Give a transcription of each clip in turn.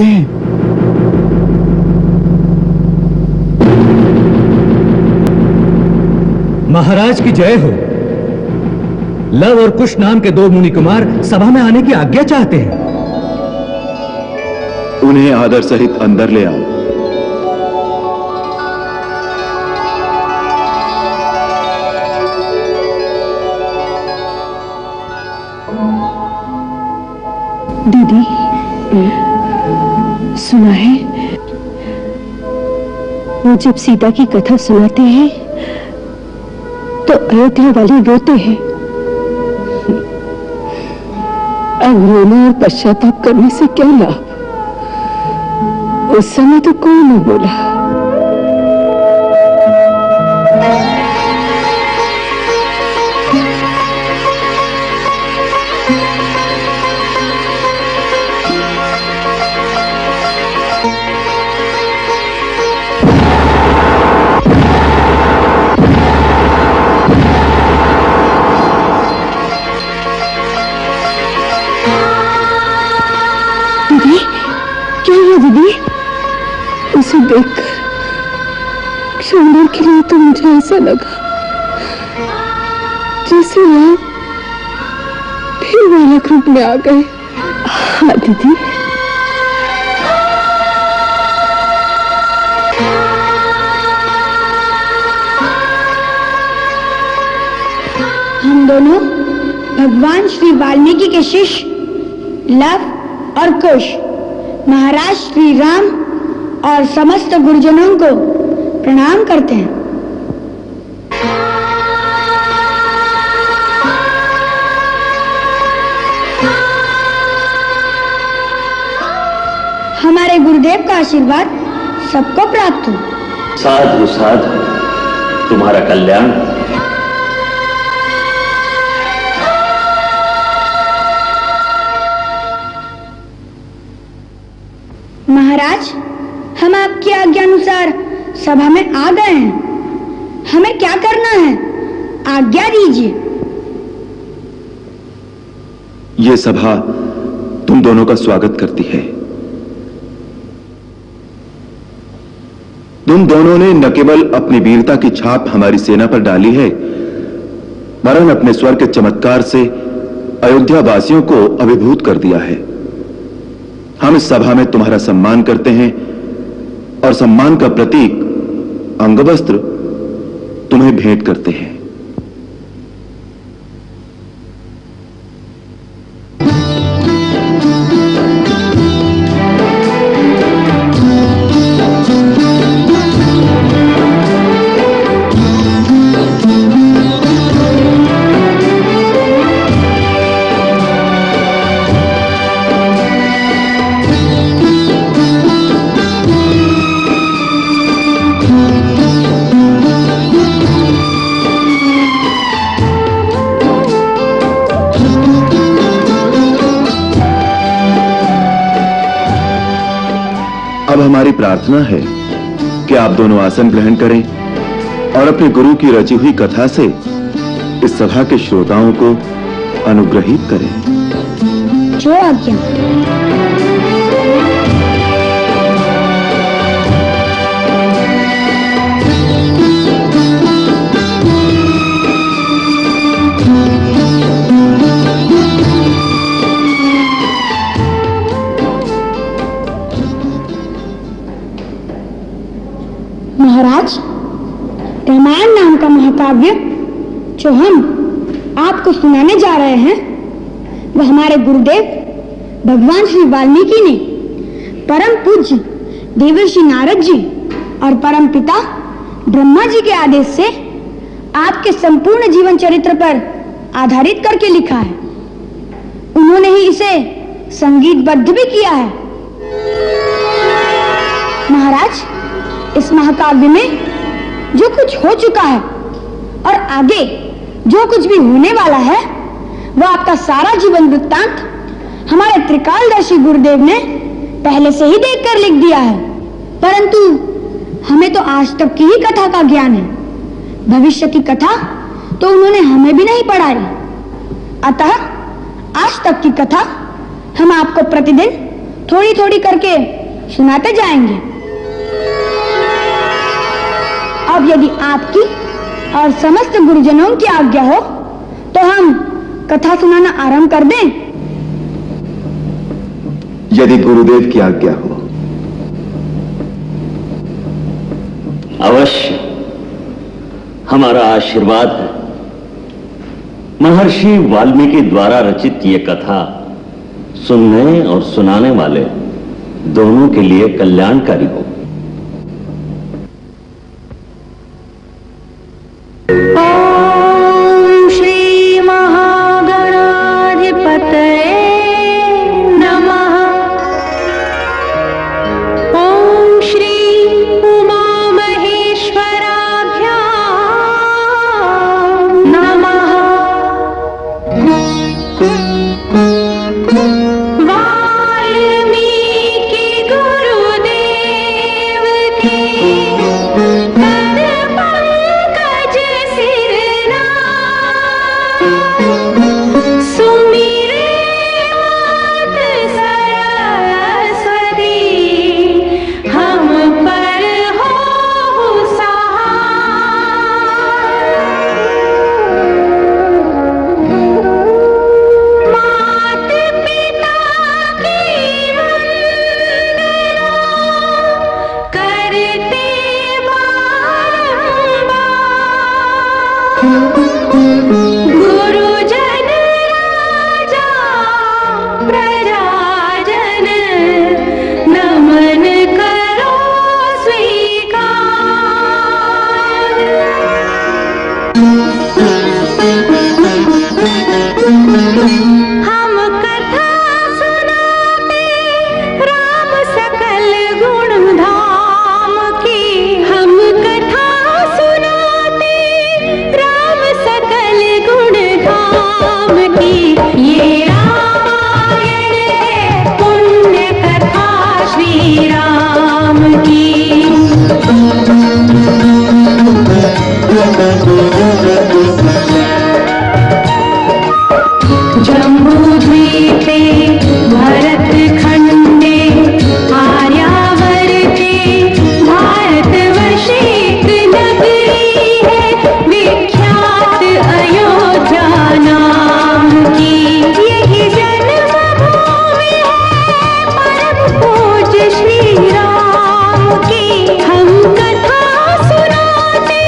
चाहते हैं? महाराज की जय हो। लव और कुश नाम के दो मुनि कुमार सभा में आने की आज्ञा चाहते हैं। उन्हें आदर सहित अंदर ले आओ। दीदी, सुना है वो जब सीता की कथा सुनाते हैं तो अयोध्या वाले रोते हैं। अब रोने और पश्चाताप करने से क्या लाभ? उस समय तो कोई नहीं बोला। दीदी, उसे देखकर क्षण भर के लिए तो मुझे ऐसा लगा जैसे राम फिर बालक रूप में आ गए। हाँ दीदी, हम दोनों भगवान श्री वाल्मीकि के शिष्य लव और कुश महाराज श्री राम और समस्त गुरुजनों को प्रणाम करते हैं। हमारे गुरुदेव का आशीर्वाद सबको प्राप्त हो। साधु साधु, तुम्हारा कल्याण। महाराज, हम आपकी आज्ञा अनुसार सभा में आ गए हैं। हमें क्या करना है, आज्ञा दीजिए। ये सभा तुम दोनों का स्वागत करती है। तुम दोनों ने न केवल अपनी वीरता की छाप हमारी सेना पर डाली है, वरन अपने स्वर के चमत्कार से अयोध्या वासियों को अभिभूत कर दिया है। हम इस सभा में तुम्हारा सम्मान करते हैं और सम्मान का प्रतीक अंगवस्त्र तुम्हें भेंट करते हैं। अब हमारी प्रार्थना है कि आप दोनों आसन ग्रहण करें और अपने गुरु की रची हुई कथा से इस सभा के श्रोताओं को अनुग्रहित करें। जो आज्ञा। महाराज, रामायण नाम का महाकाव्य जो हम आपको सुनाने जा रहे हैं वह हमारे गुरुदेव भगवान श्री वाल्मीकि ने परम पूज्य देवर्षि नारद जी और परम पिता ब्रह्मा जी के आदेश से आपके संपूर्ण जीवन चरित्र पर आधारित करके लिखा है। उन्होंने ही इसे संगीतबद्ध भी किया है। महाराज, इस महाकाव्य में जो कुछ हो चुका है और आगे जो कुछ भी होने वाला है वह आपका सारा जीवन वृत्तांत हमारे त्रिकालदर्शी गुरुदेव ने पहले से ही देखकर लिख दिया है। परंतु हमें तो आज तक की ही कथा का ज्ञान है, भविष्य की कथा तो उन्होंने हमें भी नहीं पढ़ाई। अतः आज तक की कथा हम आपको प्रतिदिन थोड़ी थोड़ी करके सुनाते जाएंगे। अब यदि आपकी और समस्त गुरुजनों की आज्ञा हो तो हम कथा सुनाना आरंभ कर दें। यदि गुरुदेव की आज्ञा हो। अवश्य, हमारा आशीर्वाद है। महर्षि वाल्मीकि द्वारा रचित ये कथा सुनने और सुनाने वाले दोनों के लिए कल्याणकारी हो। ओम श्री महागणाधिपतये नमः। ओम श्री उमा महेश्वराभ्यां नमः। वाल्मीकि गुरुदेव की पंकज सिरना सुमिरे मात सरस्वती हम पर हो सहाय। मात पिता की वंदना करते गुरुजन राजा प्रजाजन नमन करो स्वीकार। हम कथा सुनाते राम सकल गुण धाम की। हम कथा सुनाते राम सकल गुण धाम की। ये रामायण है पुण्य कथा श्री राम की। जम्बूद्वीपे भरत खंडे आर्यावर्ते भारतवर्षेक नगरी है विख्यात अयोध्या नाम की। यही जन्मभूमि है परम पूज्य श्री राम की। हम कथा सुनाते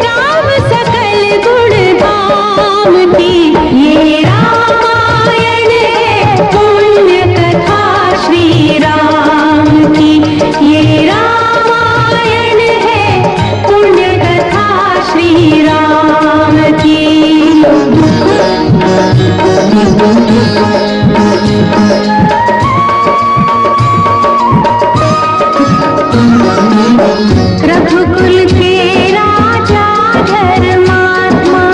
राम सकल गुण धाम की। ये रामायण है पुण्य कथा श्री राम की। ये रामायण है पुण्य कथा श्री राम की। रघुकुल के राजा धर्मात्मा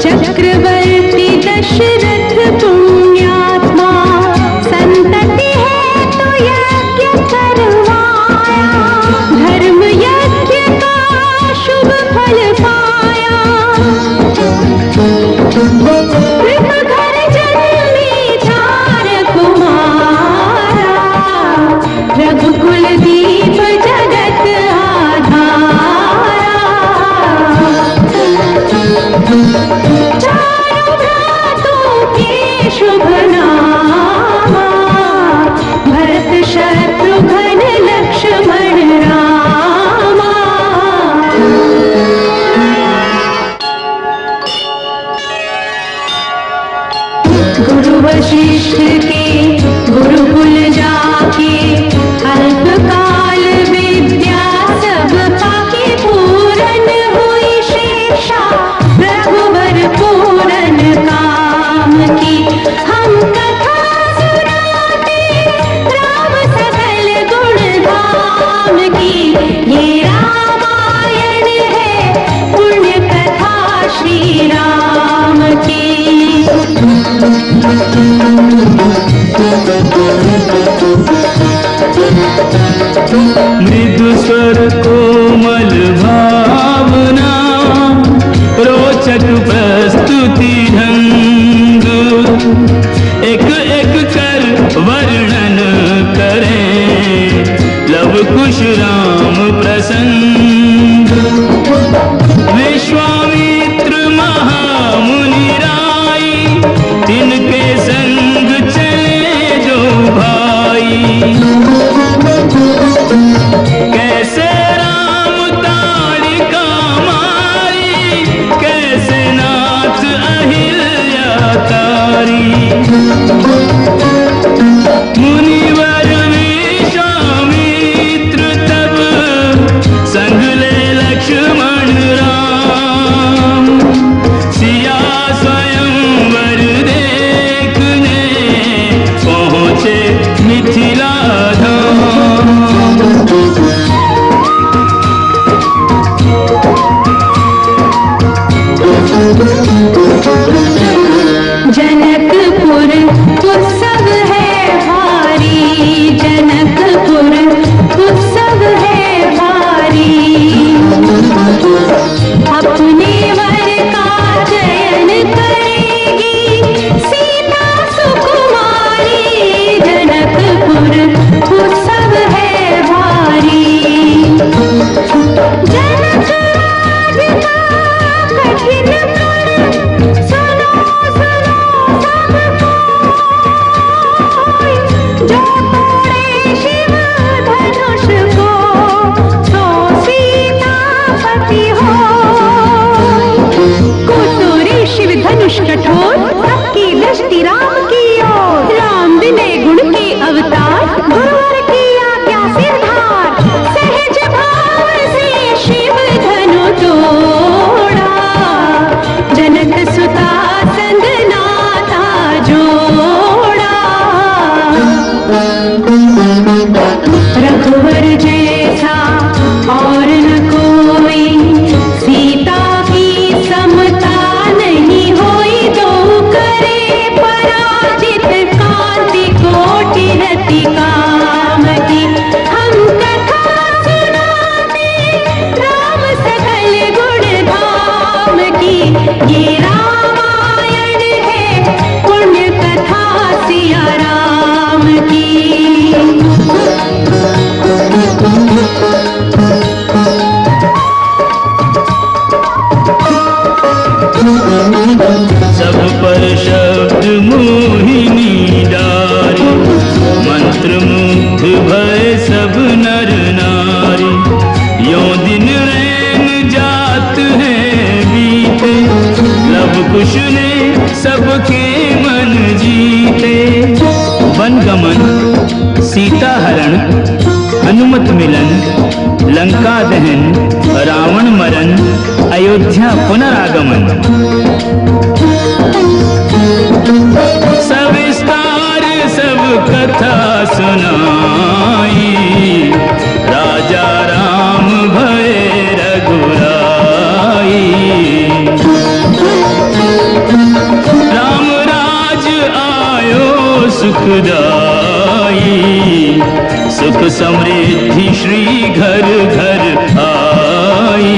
चक्रवर्ती दशरथ पुण्यात्मा। संतति है तो यज्ञ करवाया धर्म यज्ञ का शुभ फल पाया। कृत घर जन्मे 4 कुमारा रघुकुल दीप जगत आधारा। चारों भ्रातों के शुभ नामा भरत शत्रुघ्न लक्ष्मण रामा। गुरु वशिष्ठ के गुरुकुल जाके अल्पकाल विद्या सब पाके पूरन हुई शेषा रघुवर पूरन काम की। हम कथा सुनाते राम सकल गुण धाम की। ये रामायण है पुण्य कथा श्री राम की। मृदु स्वर कोमल भावना रोचक प्रस्तुति ढंग एक एक कर वर्णन रघुवर जैसा और न कोई, सीता की समता नहीं होई, दो करे पराजित कांति कोटि रति काम की। हम कथा सुनाते राम सकल गुण धाम की, ये रामायण है पुण्य कथा सिया राम की। सब पर शब्द मोहिनी डारी, मंत्र मुग्ध भय सब नर नारी। यों दिन रैन जात है बीते, लव कुश ने सबके मन जीते। वन गमन, सीता हरण, हनुमत मिलन, लंका दहन, रावण मरण, अयोध्या पुनरागमन। सविस्तार सब कथा सुनाई, राजा राम भये रघुराई। राम राज आयो सुखदाई, सुख समृद्धि श्री घर घर आई।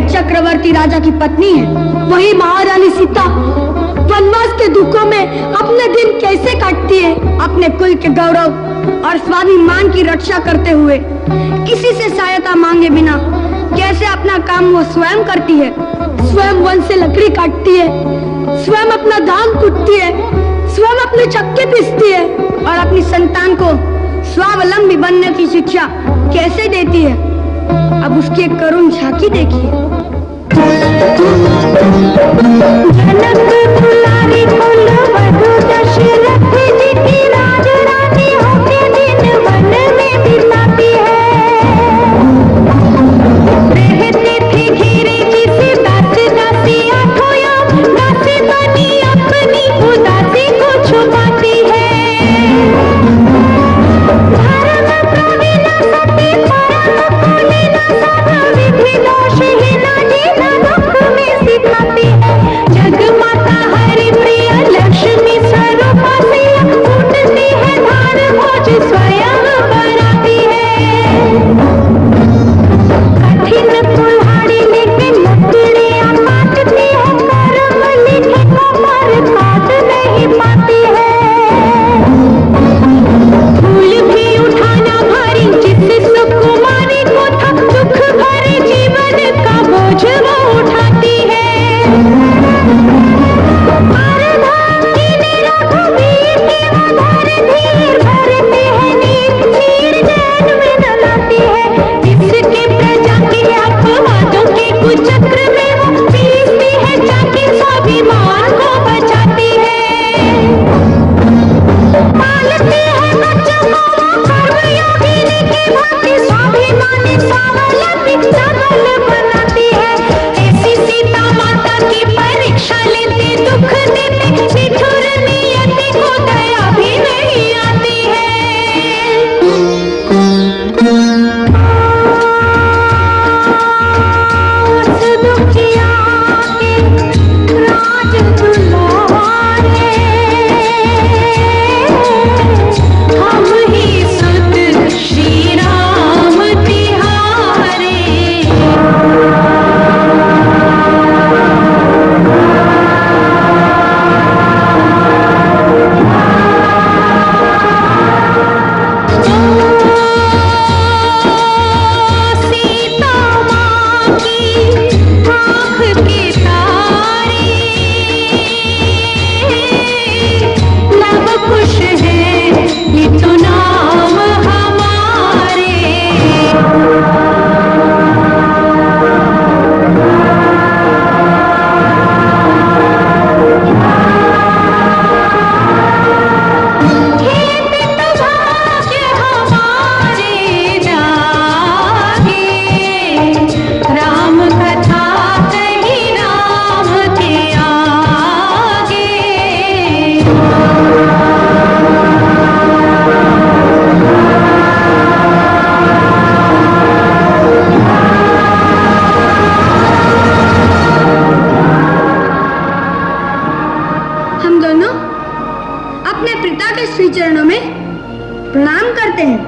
चक्रवर्ती राजा की पत्नी है, वही महारानी सीता वनवास के दुखों में अपने दिन कैसे काटती है, अपने कुल के गौरव और स्वाभिमान की रक्षा करते हुए, किसी से सहायता मांगे बिना, अपना काम वो स्वयं करती है, स्वयं वन से लकड़ी काटती है, स्वयं अपना धान कूटती है, स्वयं अपने चक्के पीसती है और अपनी संतान को स्वावलंबी बनने की शिक्षा कैसे देती है, अब उसकी एक करुण झांकी देखिए। जनक दुलारी कुल वधू दशरथ जी की राजरानी होके दिन वन में बिताती है। रहती थी घिरी जी से दास दासी आठों याम, दासी बनी अपनी उदासी को छुपाती है। धर्म प्रवीण सती परम कुलीन सब विधि दोषहीन जीना दुख में सिखाती है। जग माता हरि प्रिय लक्ष्मी स्वरूपा सिया, उठती है धार भोज स्वयं बनाती है। कठिन कुल्हाड़ी लेके लकड़ियां काटती है, कर्म लिखे को पर काट नहीं पाती है। फूल भी उठाना भारी जिस सुकुमारी को था, दुख भरे जीवन का बोझ वो उठाती है। रघुवीर की मधुर धीर भरती है नीर, नीर जैन में न लाती है। इसके प्रजा के अपवादों के कुचक्र में वो पीसती है, जाके स्वाभिमान को बचाती है। पालती है बच्चों को कर्मयोगिनी की भांति, स्वाभिमानी स्वावलंबी सबल बनाती है। ऐसी सीता माता की परीक्षा लेते, दुख देते, निठुर नियति को दया भी नहीं आती है। दुखिया के राज दुलारे, हम ही सुत श्री राम तिहारे। सीता माँ की आँख के तारे, नव खुश है ये तो नाम हमारे। खेत तो भाग्य हमारे जागे, राम कथा कही राम के आगे। हम दोनों अपने पिता के श्री चरणों में प्रणाम करते हैं।